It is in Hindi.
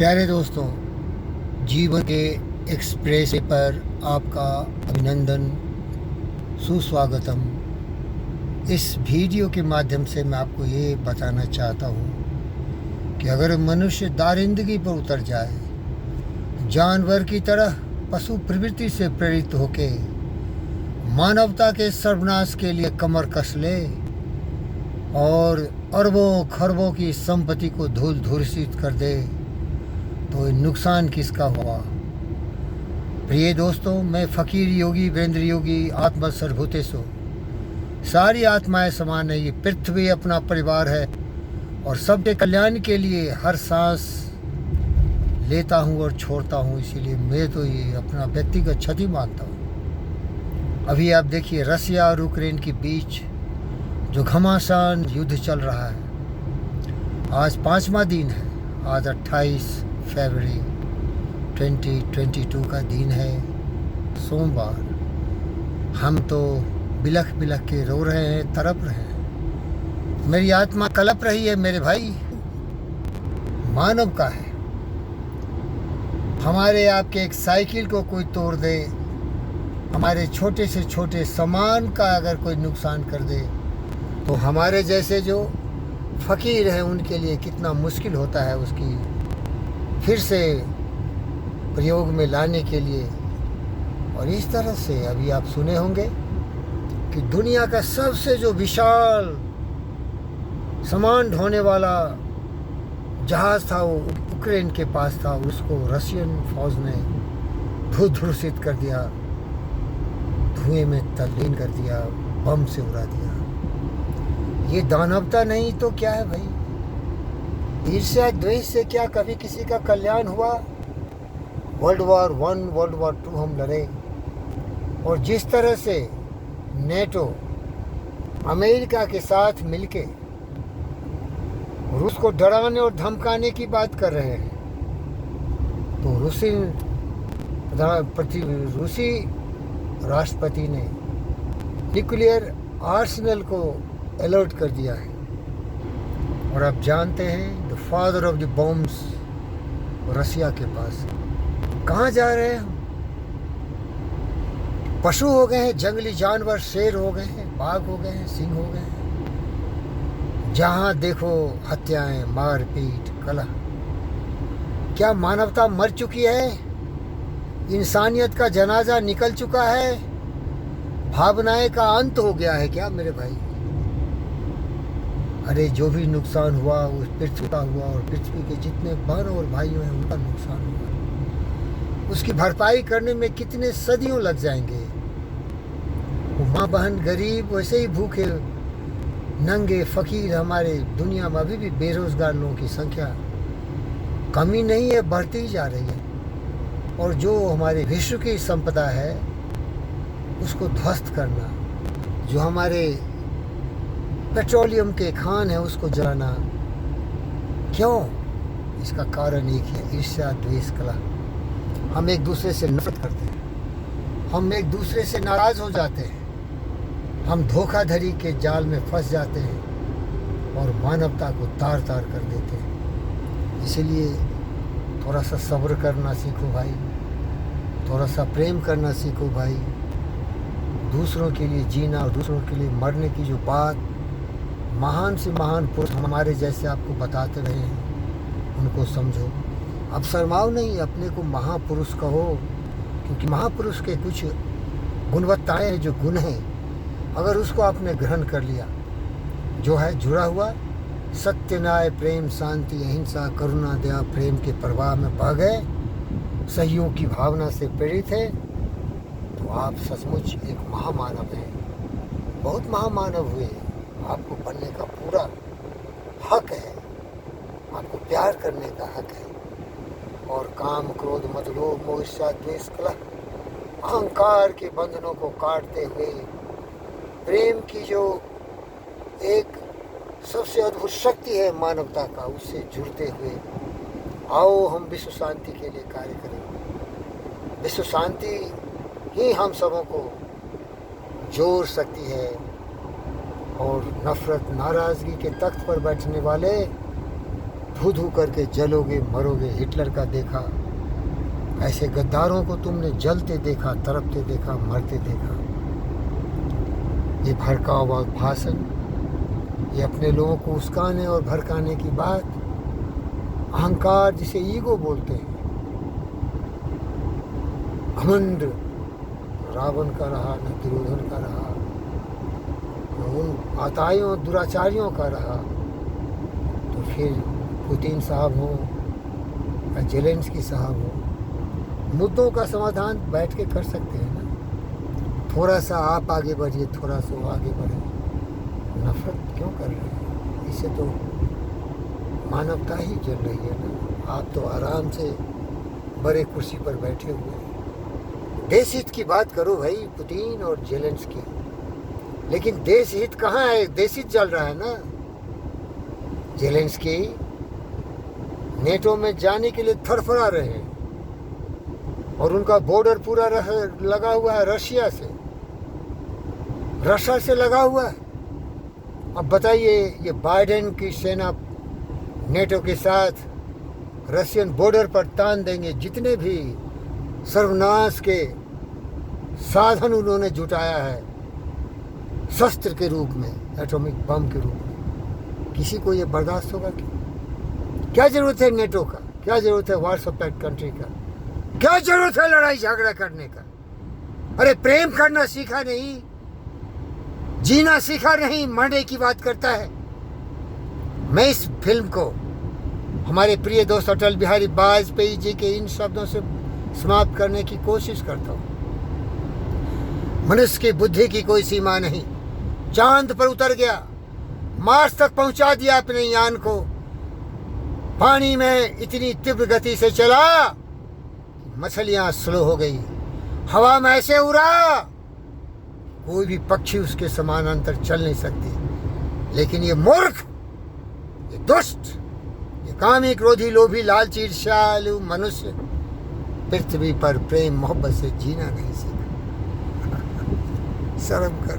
प्यारे दोस्तों, जीवन के एक्सप्रेस पर आपका अभिनंदन, सुस्वागतम। इस वीडियो के माध्यम से मैं आपको ये बताना चाहता हूँ कि अगर मनुष्य दारिंदगी पर उतर जाए, जानवर की तरह पशु प्रवृत्ति से प्रेरित होके मानवता के सर्वनाश के लिए कमर कस ले और अरबों खरबों की संपत्ति को धूल धूर्षित कर दे, तो नुकसान किसका हुआ। प्रिय दोस्तों, मैं फकीर योगी वीरेंद्र योगी आत्मा सर्वभूतेषु, सारी आत्माएं समान है। ये पृथ्वी अपना परिवार है और सबके कल्याण के लिए हर सांस लेता हूँ और छोड़ता हूँ। इसीलिए मैं तो ये अपना व्यक्तिगत क्षति मानता हूँ। अभी आप देखिए, रसिया और यूक्रेन के बीच जो घमासान युद्ध चल रहा है, आज 5वां दिन है। आज 28 फरवरी 2022 का दिन है, सोमवार। हम तो बिलख बिलख के रो रहे हैं, तड़प रहे हैं। मेरी आत्मा कलप रही है मेरे भाई। मानव का है, हमारे आपके एक साइकिल को कोई तोड़ दे, हमारे छोटे से छोटे सामान का अगर कोई नुकसान कर दे, तो हमारे जैसे जो फ़कीर हैं उनके लिए कितना मुश्किल होता है उसकी फिर से प्रयोग में लाने के लिए। और इस तरह से अभी आप सुने होंगे कि दुनिया का सबसे जो विशाल सामान ढोने वाला जहाज़ था वो यूक्रेन के पास था, उसको रशियन फौज ने धूर्षित कर दिया, धुएं में तल्लीन कर दिया, बम से उड़ा दिया। ये दानवता नहीं तो क्या है भाई? ईर्ष्या द्वेष से क्या कभी किसी का कल्याण हुआ? वर्ल्ड वॉर 1 वर्ल्ड वॉर 2 हम लड़े, और जिस तरह से नेटो अमेरिका के साथ मिलके रूस को डराने और धमकाने की बात कर रहे हैं, तो रूसी राष्ट्रपति ने न्यूक्लियर आर्सेनल को अलर्ट कर दिया है। और आप जानते हैं, the father of the bombs Russia के पास। कहाँ जा रहे हैं हम? पशु हो गए हैं, जंगली जानवर, शेर हो गए हैं, बाघ हो गए हैं, सिंह हो गए हैं। जहाँ देखो हत्याएं, मारपीट, कलह। क्या मानवता मर चुकी है? इंसानियत का जनाजा निकल चुका है? भावनाएं का अंत हो गया है क्या मेरे भाई? अरे जो भी नुकसान हुआ उस पृथ्वी का हुआ, और पृथ्वी के जितने बहन और भाइयों हैं उनका नुकसान हुआ। उसकी भरपाई करने में कितने सदियों लग जाएंगे। वो माँ बहन गरीब, वैसे ही भूखे नंगे फकीर हमारे दुनिया में अभी भी बेरोजगार लोगों की संख्या कमी नहीं है, बढ़ती ही जा रही है। और जो हमारे विश्व की संपदा है उसको ध्वस्त करना, जो हमारे पेट्रोलियम के खान है उसको जलाना, क्यों? इसका कारण एक है, ईर्ष्या द्वेष कलह। हम एक दूसरे से नफरत करते हैं, हम एक दूसरे से नाराज हो जाते हैं, हम धोखाधड़ी के जाल में फंस जाते हैं और मानवता को तार तार कर देते हैं। इसीलिए थोड़ा सा सब्र करना सीखो भाई, थोड़ा सा प्रेम करना सीखो भाई। दूसरों के लिए जीना और दूसरों के लिए मरने की जो बात महान से महान पुरुष हमारे जैसे आपको बताते रहे हैं, उनको समझो। अब शर्माओ नहीं, अपने को महापुरुष कहो, क्योंकि महापुरुष के कुछ गुणवत्ताएं हैं, जो गुण हैं, अगर उसको आपने ग्रहण कर लिया, जो है जुड़ा हुआ सत्य, न्याय, प्रेम, शांति, अहिंसा, करुणा, दया, प्रेम के प्रवाह में बह गए, सहयोग की भावना से प्रेरित है, तो आप सचमुच एक महामानव हैं, बहुत महामानव हुए। आपको बनने का पूरा हक है, आपको प्यार करने का हक है। और काम, क्रोध, मद, लोभ, मोह, ईर्ष्या, द्वेष, कलह, अहंकार के बंधनों को काटते हुए प्रेम की जो एक सबसे अद्भुत शक्ति है मानवता का, उससे जुड़ते हुए आओ हम विश्व शांति के लिए कार्य करें। विश्व शांति ही हम सबों को जोड़ सकती है। और नफरत, नाराज़गी के तख्त पर बैठने वाले धू धू करके जलोगे मरोगे। हिटलर का देखा, ऐसे गद्दारों को तुमने जलते देखा, तड़पते देखा, मरते देखा। ये भड़काऊ हुआ भाषण, ये अपने लोगों को उस्काने और भड़काने की बात, अहंकार जिसे ईगो बोलते हैं, घमंड रावण का रहा, न दुर्योधन का रहा, न उन आताइयों दुराचारियों का रहा। तो फिर पुतिन साहब हो या जेलेंस्की साहब हो, मुद्दों का समाधान बैठ के कर सकते हैं ना। थोड़ा सा आप आगे बढ़िए, थोड़ा सा वो आगे बढ़े। नफरत क्यों कर रहे हैं? इससे तो मानवता ही जल रही है ना। आप तो आराम से बड़े कुर्सी पर बैठे हुए हैं। देश हित की बात करो भाई, पुतिन और जेलेंस्की। लेकिन देश हित कहाँ है? देश हित जल रहा है ना। जेलेंस्की नेटो में जाने के लिए थरथरा रहे हैं और उनका बॉर्डर पूरा लगा हुआ है रशिया से लगा हुआ है। अब बताइए, ये बाइडेन की सेना नेटो के साथ रशियन बॉर्डर पर तान देंगे। जितने भी सर्वनाश के साधन उन्होंने जुटाया है शस्त्र के रूप में, एटॉमिक बम के रूप में, किसी को ये बर्दाश्त होगा क्या जरूरत है नेटो का? क्या जरूरत है वार्सो पैक्ट कंट्री का? क्या जरूरत है लड़ाई झगड़ा करने का? अरे प्रेम करना सीखा नहीं, जीना सीखा नहीं, मरने की बात करता है। मैं इस फिल्म को हमारे प्रिय दोस्त अटल बिहारी वाजपेयी जी के इन शब्दों से समाप्त करने की कोशिश करता हूँ। मनुष्य की बुद्धि की कोई सीमा नहीं। चांद पर उतर गया, मार्स तक पहुंचा दिया अपने यान को, पानी में इतनी तीव्र गति से चला मछलियां स्लो हो गई, हवा में ऐसे उड़ा कोई भी पक्षी उसके समानांतर चल नहीं सकती। लेकिन ये मूर्ख, ये दुष्ट, ये कामी क्रोधी लोभी लालची ईर्ष्यालु मनुष्य पृथ्वी पर प्रेम मोहब्बत से जीना नहीं सीखा। शर्म कर।